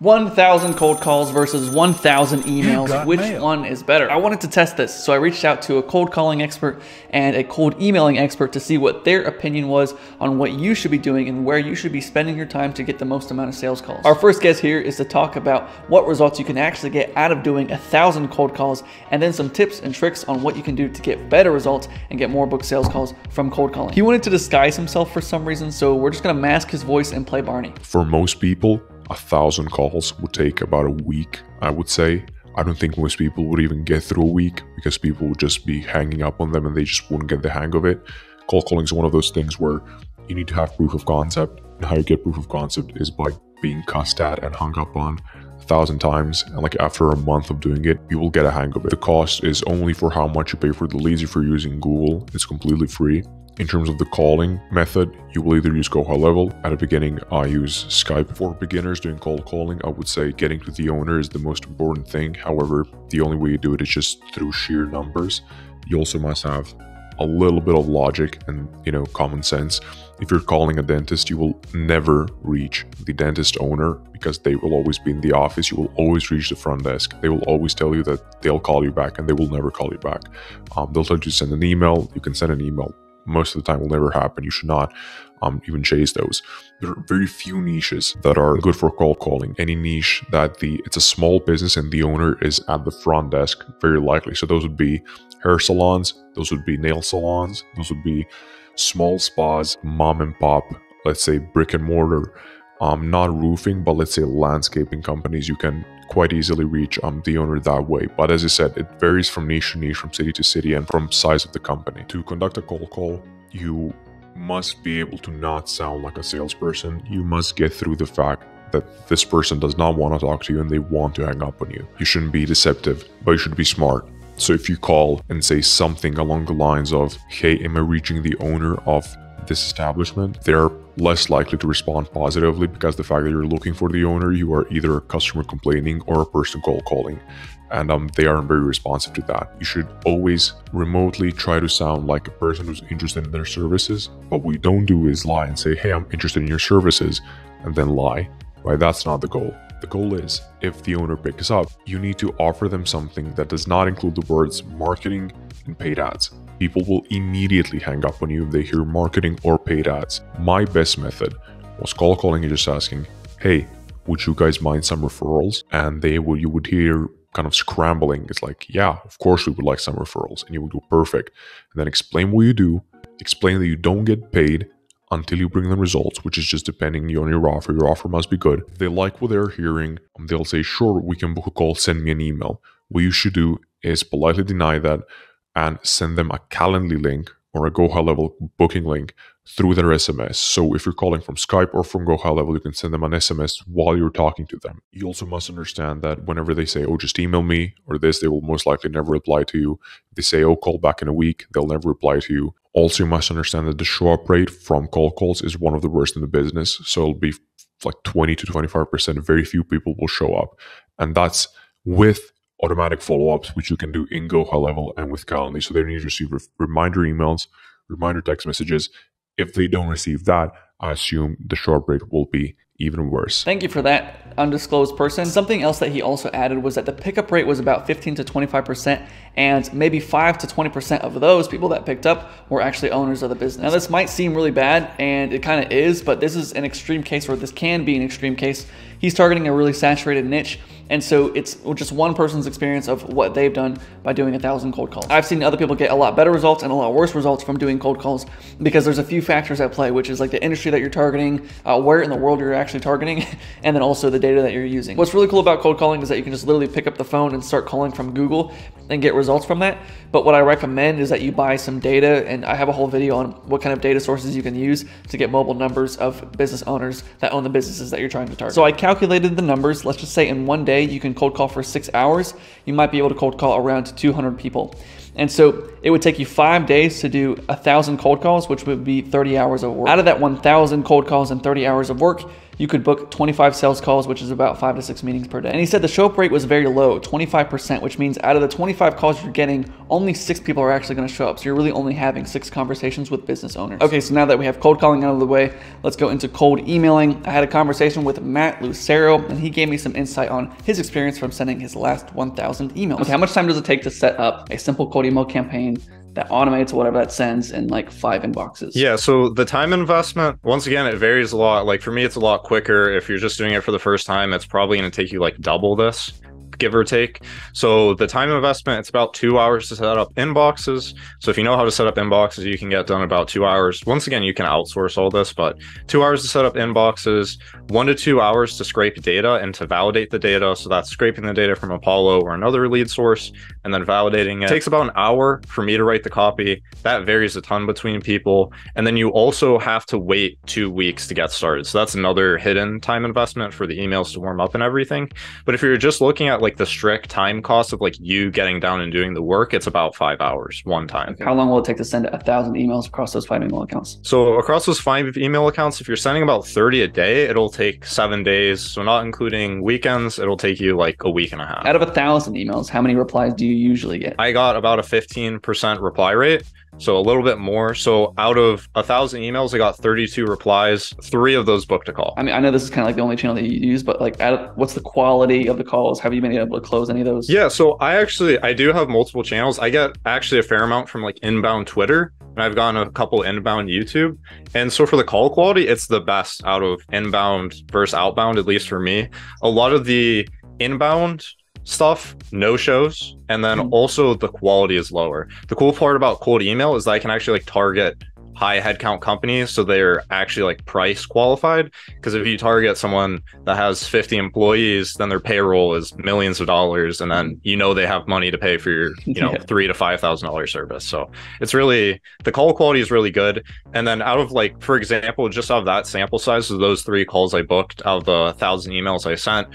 1,000 cold calls versus 1,000 emails. Which one is better? I wanted to test this, so I reached out to a cold calling expert and a cold emailing expert to see what their opinion was on what you should be doing and where you should be spending your time to get the most amount of sales calls. Our first guest here is to talk about what results you can actually get out of doing 1,000 cold calls, and then some tips and tricks on what you can do to get better results and get more booked sales calls from cold calling. He wanted to disguise himself for some reason, so we're just gonna mask his voice and play Barney. For most people, 1,000 calls would take about a week, I would say. I don't think most people would even get through a week because people would just be hanging up on them and they just wouldn't get the hang of it. Cold calling is one of those things where you need to have proof of concept. And how you get proof of concept is by being cussed at and hung up on 1,000 times. And like after a month of doing it, you will get a hang of it. The cost is only for how much you pay for the leads. If you're using Google, it's completely free. In terms of the calling method, you will either use Go High Level. At the beginning, I use Skype. For beginners doing cold calling, I would say getting to the owner is the most important thing. However, the only way you do it is just through sheer numbers. You also must have a little bit of logic and, common sense. If you're calling a dentist, you will never reach the dentist owner because they will always be in the office. You will always reach the front desk. They will always tell you that they'll call you back and they will never call you back. They'll tell you to send an email. You can send an email. Most of the time will never happen. You should not even chase those. There are very few niches that are good for cold calling. Any niche that it's a small business and the owner is at the front desk, very likely. So those would be hair salons, those would be nail salons, those would be small spas, mom and pop, let's say brick and mortar, not roofing, but let's say landscaping companies. You can quite easily reach the owner that way. But as I said, it varies from niche to niche, from city to city, and from size of the company. To conduct a cold call, you must be able to not sound like a salesperson. You must get through the fact that this person does not want to talk to you and they want to hang up on you. You shouldn't be deceptive, but you should be smart. So if you call and say something along the lines of, hey, am I reaching the owner of this establishment? They're less likely to respond positively because the fact that you're looking for the owner, you are either a customer complaining or a person cold calling, and they aren't very responsive to that. You should always remotely try to sound like a person who's interested in their services. What we don't do is lie and say, hey, I'm interested in your services, and then lie, right? That's not the goal. The goal is, if the owner picks up, you need to offer them something that does not include the words marketing and paid ads. People will immediately hang up on you if they hear marketing or paid ads. My best method was cold calling and just asking, hey, would you guys mind some referrals? And you would hear kind of scrambling. It's like, yeah, of course we would like some referrals. And you would go, perfect. And then explain what you do, explain that you don't get paid until you bring them results, which is just depending on your offer. Your offer must be good. If they like what they're hearing, they'll say, sure, we can book a call, send me an email. What you should do is politely deny that and send them a Calendly link or a Go High Level booking link through their SMS. So if you're calling from Skype or from Go High Level, you can send them an SMS while you're talking to them. You also must understand that whenever they say, oh, just email me or this, they will most likely never reply to you. If they say, oh, call back in a week, they'll never reply to you. Also, you must understand that the show-up rate from cold calls is one of the worst in the business. So it'll be like 20 to 25%. Very few people will show up. And that's with automatic follow-ups, which you can do in Go High Level and with Calendly. So they need to receive reminder emails, reminder text messages. If they don't receive that, I assume the show-up rate will be even worse. Thank you for that, undisclosed person. Something else that he also added was that the pickup rate was about 15 to 25%, and maybe 5 to 20% of those people that picked up were actually owners of the business. Now, this might seem really bad, and it kind of is, but this is an extreme case, or this can be an extreme case. He's targeting a really saturated niche, and so it's just one person's experience of what they've done by doing 1,000 cold calls. I've seen other people get a lot better results and a lot worse results from doing cold calls because there's a few factors at play, which is like the industry that you're targeting, where in the world you're actually targeting, and then also the data that you're using. What's really cool about cold calling is that you can just literally pick up the phone and start calling from Google and get results from that. But what I recommend is that you buy some data, and I have a whole video on what kind of data sources you can use to get mobile numbers of business owners that own the businesses that you're trying to target. So I calculated the numbers. Let's just say in one day you can cold call for 6 hours. You might be able to cold call around 200 people. And so it would take you 5 days to do 1,000 cold calls, which would be 30 hours of work. Out of that 1,000 cold calls and 30 hours of work, you could book 25 sales calls, which is about 5 to 6 meetings per day. And he said the show up rate was very low, 25%, which means out of the 25 calls you're getting, only 6 people are actually going to show up. So you're really only having 6 conversations with business owners. Okay, so now that we have cold calling out of the way, let's go into cold emailing. I had a conversation with Matt Lucero, and he gave me some insight on his experience from sending his last 1,000 emails. Okay, how much time does it take to set up a simple cold email campaign that automates whatever that sends in like 5 inboxes? Yeah, so the time investment, once again, it varies a lot. Like for me, it's a lot quicker. If you're just doing it for the first time, it's probably going to take you like double this, give or take. So the time investment, it's about 2 hours to set up inboxes. So if you know how to set up inboxes, you can get done about 2 hours. Once again, you can outsource all this, but 2 hours to set up inboxes, 1 to 2 hours to scrape data and to validate the data. So that's scraping the data from Apollo or another lead source and then validating it. It takes about an hour for me to write the copy. That varies a ton between people. And then you also have to wait 2 weeks to get started. So that's another hidden time investment for the emails to warm up and everything. But if you're just looking at like the strict time cost of like you getting down and doing the work, it's about 5 hours one time. Okay. How long will it take to send 1,000 emails across those 5 email accounts? So across those 5 email accounts, if you're sending about 30 a day, it'll take 7 days. So not including weekends, it'll take you like a week and a half. Out of 1,000 emails, how many replies do you usually get? I got about a 15% reply rate. So a little bit more. So out of 1,000 emails, I got 32 replies. 3 of those booked a call. I mean, I know this is kind of like the only channel that you use, but like, what's the quality of the calls? Have you been able to close any of those? Yeah, so I do have multiple channels. I get actually a fair amount from like inbound Twitter, and I've gotten a couple inbound YouTube. And so for the call quality, it's the best out of inbound versus outbound, at least for me. A lot of the inbound stuff, no shows, and then also the quality is lower. The cool part about cold email is that I can actually like target high headcount companies, so they're actually like price qualified. Because if you target someone that has 50 employees, then their payroll is millions of dollars, and then you know they have money to pay for your $3,000 to $5,000 service. So it's really, the call quality is really good. And then out of like, for example, just out of that sample size of those 3 calls I booked out of the 1,000 emails I sent,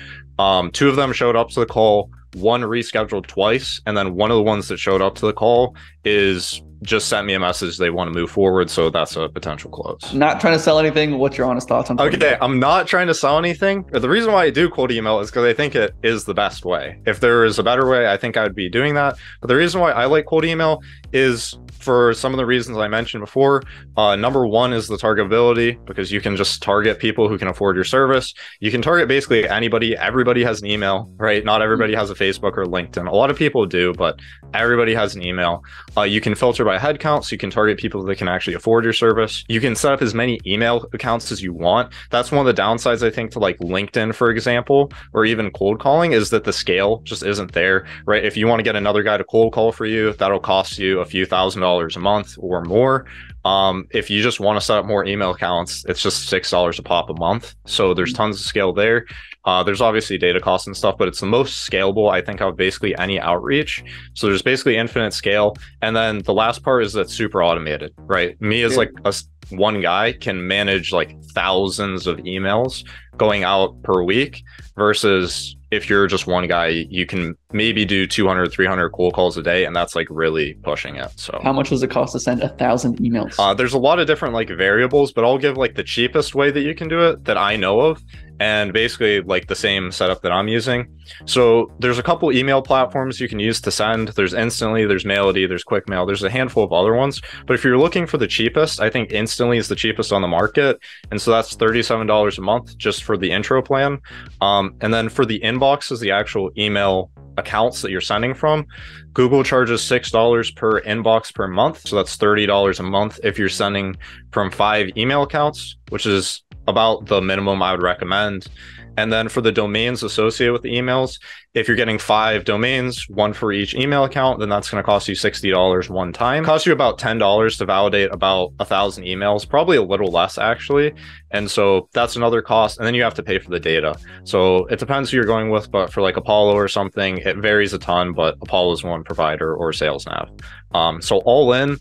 2 of them showed up to the call, 1 rescheduled twice, and then 1 of the ones that showed up to the call is just sent me a message they want to move forward, so that's a potential close. Not trying to sell anything. What's your honest thoughts on Okay, I'm not trying to sell anything. The reason why I do cold email is because I think it is the best way. If there is a better way, I think I would be doing that. But the reason why I like cold email is for some of the reasons I mentioned before. Number 1 is the targetability, because you can just target people who can afford your service. You can target basically anybody. Everybody has an email, right? Not everybody has a Facebook or LinkedIn. A lot of people do, but everybody has an email. You can filter by headcount, so you can target people that can actually afford your service. You can set up as many email accounts as you want. That's one of the downsides, I think, to like LinkedIn, for example, or even cold calling, is that the scale just isn't there, right? If you want to get another guy to cold call for you, that'll cost you a few $1,000s a month or more. If you just want to set up more email accounts, it's just $6 a pop a month. So there's tons of scale there. There's obviously data costs and stuff, but it's the most scalable, I think, of basically any outreach. So there's basically infinite scale. And then the last part is that super automated, right? Me as like one guy can manage like thousands of emails going out per week, versus if you're just one guy, you can maybe do 200, 300 cold calls a day, and that's like really pushing it. So how much does it cost to send 1,000 emails? There's a lot of different like variables, but I'll give like the cheapest way that you can do it that I know of, and basically like the same setup that I'm using. So there's a couple email platforms you can use to send. There's Instantly, there's Maility, there's QuickMail, there's a handful of other ones. But if you're looking for the cheapest, I think Instantly is the cheapest on the market. And so that's $37 a month just for the intro plan. And then for the inboxes, the actual email accounts that you're sending from, Google charges $6 per inbox per month. So that's $30 a month if you're sending from 5 email accounts, which is about the minimum I would recommend. And then for the domains associated with the emails, if you're getting 5 domains, 1 for each email account, then that's going to cost you $60 one time. It costs you about $10 to validate about 1,000 emails, probably a little less actually. And so that's another cost. And then you have to pay for the data. So it depends who you're going with, but for like Apollo or something, it varies a ton, but Apollo is one provider, or SalesNav. So all in,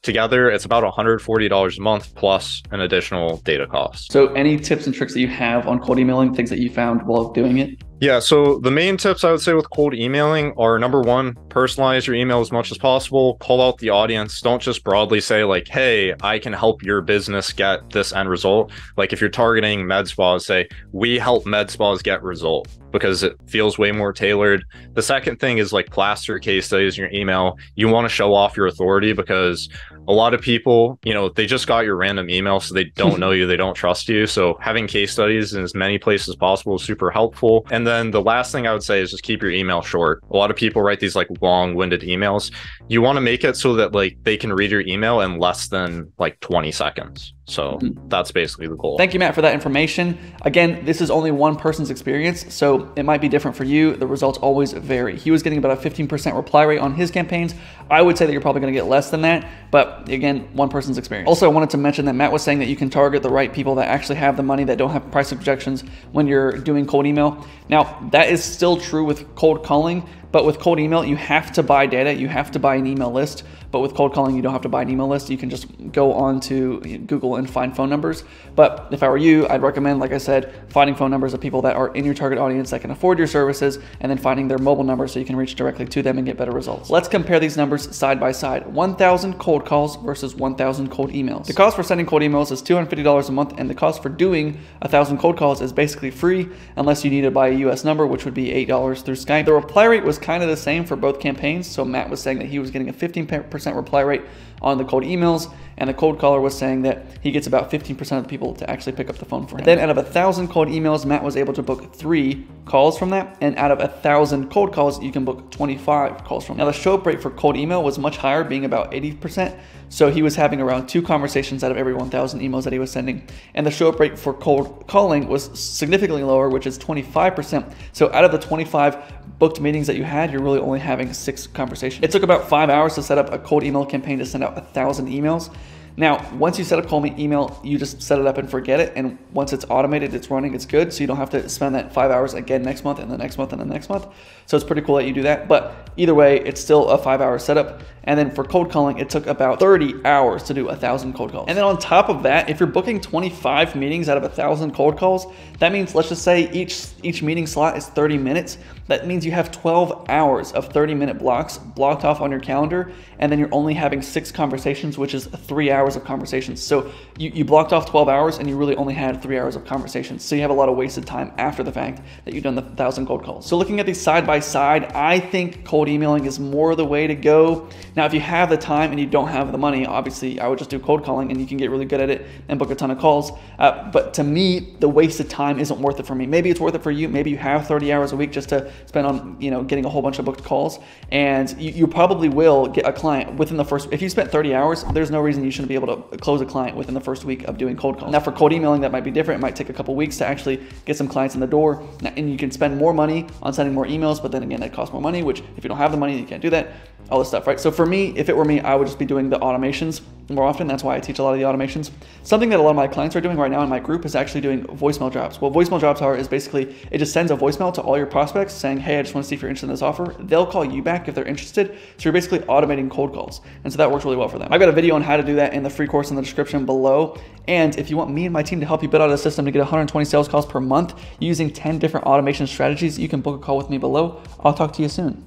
together, it's about $140 a month plus an additional data cost. So any tips and tricks that you have on cold emailing, things that you found while doing it? Yeah, so the main tips I would say with cold emailing are, number one, personalize your email as much as possible, call out the audience. Don't just broadly say like, hey, I can help your business get this end result. Like if you're targeting med spas, say, we help med spas get result, because it feels way more tailored. The second thing is like plaster case studies in your email. You want to show off your authority, because a lot of people, you know, they just got your random email, so they don't know you, they don't trust you. So having case studies in as many places as possible is super helpful. And then the last thing I would say is just keep your email short. A lot of people write these like long-winded emails. You want to make it so that like they can read your email in less than like 20 seconds. So that's basically the goal. Thank you, Matt, for that information. Again, this is only one person's experience, so it might be different for you. The results always vary. He was getting about a 15% reply rate on his campaigns. I would say that you're probably going to get less than that, but again, one person's experience. Also, I wanted to mention that Matt was saying that you can target the right people that actually have the money, that don't have price objections when you're doing cold email. Now, that is still true with cold calling, but with cold email, you have to buy data, you have to buy an email list. But with cold calling, you don't have to buy an email list. You can just go on to Google and find phone numbers. But if I were you, I'd recommend, like I said, finding phone numbers of people that are in your target audience that can afford your services, and then finding their mobile number so you can reach directly to them and get better results. Let's compare these numbers side by side. 1,000 cold calls versus 1,000 cold emails. The cost for sending cold emails is $250 a month, and the cost for doing 1,000 cold calls is basically free, unless you need to buy a US number, which would be $8 through Skype. The reply rate was kind of the same for both campaigns. So Matt was saying that he was getting a 15% reply rate on the cold emails, and the cold caller was saying that he gets about 15% of the people to actually pick up the phone for him. Then out of 1,000 cold emails, Matt was able to book 3 calls from that, and out of 1,000 cold calls, you can book 25 calls from that. Now the show up rate for cold email was much higher, being about 80%. So he was having around 2 conversations out of every 1,000 emails that he was sending. And the show up rate for cold calling was significantly lower, which is 25%. So out of the 25 booked meetings that you had, you're really only having 6 conversations. It took about 5 hours to set up a cold email campaign to send out 1,000 emails. Now, once you set up cold email, you just set it up and forget it. And once it's automated, it's running, it's good. So you don't have to spend that 5 hours again next month and the next month and the next month. So it's pretty cool that you do that. But either way, it's still a 5-hour setup. And then for cold calling, it took about 30 hours to do 1,000 cold calls. And then on top of that, if you're booking 25 meetings out of 1,000 cold calls, that means, let's just say each meeting slot is 30 minutes. That means you have 12 hours of 30-minute blocks blocked off on your calendar, and then you're only having 6 conversations, which is 3 hours of conversations. So you blocked off 12 hours and you really only had 3 hours of conversations. So you have a lot of wasted time after the fact that you've done the 1,000 cold calls. So looking at these side by side, I think cold emailing is more the way to go. Now, if you have the time and you don't have the money, obviously I would just do cold calling and you can get really good at it and book a ton of calls. But to me, the wasted time isn't worth it for me. Maybe it's worth it for you. Maybe you have 30 hours a week just to spend on, getting a whole bunch of booked calls, and you probably will get a client within the first. If you spent 30 hours, there's no reason you shouldn't be able to close a client within the first week of doing cold calls. Now, for cold emailing, that might be different. It might take a couple weeks to actually get some clients in the door, and you can spend more money on sending more emails, but then again, that costs more money, which if you don't have the money, you can't do that. All this stuff, right? So for me, if it were me, I would just be doing the automations more often. That's why I teach a lot of the automations. Something that a lot of my clients are doing right now in my group is actually doing voicemail drops. What voicemail drops are is basically, it just sends a voicemail to all your prospects saying, hey, I just want to see if you're interested in this offer. They'll call you back if they're interested. So you're basically automating cold calls. And so that works really well for them. I've got a video on how to do that in the free course in the description below. And if you want me and my team to help you build out a system to get 120 sales calls per month using 10 different automation strategies, you can book a call with me below. I'll talk to you soon.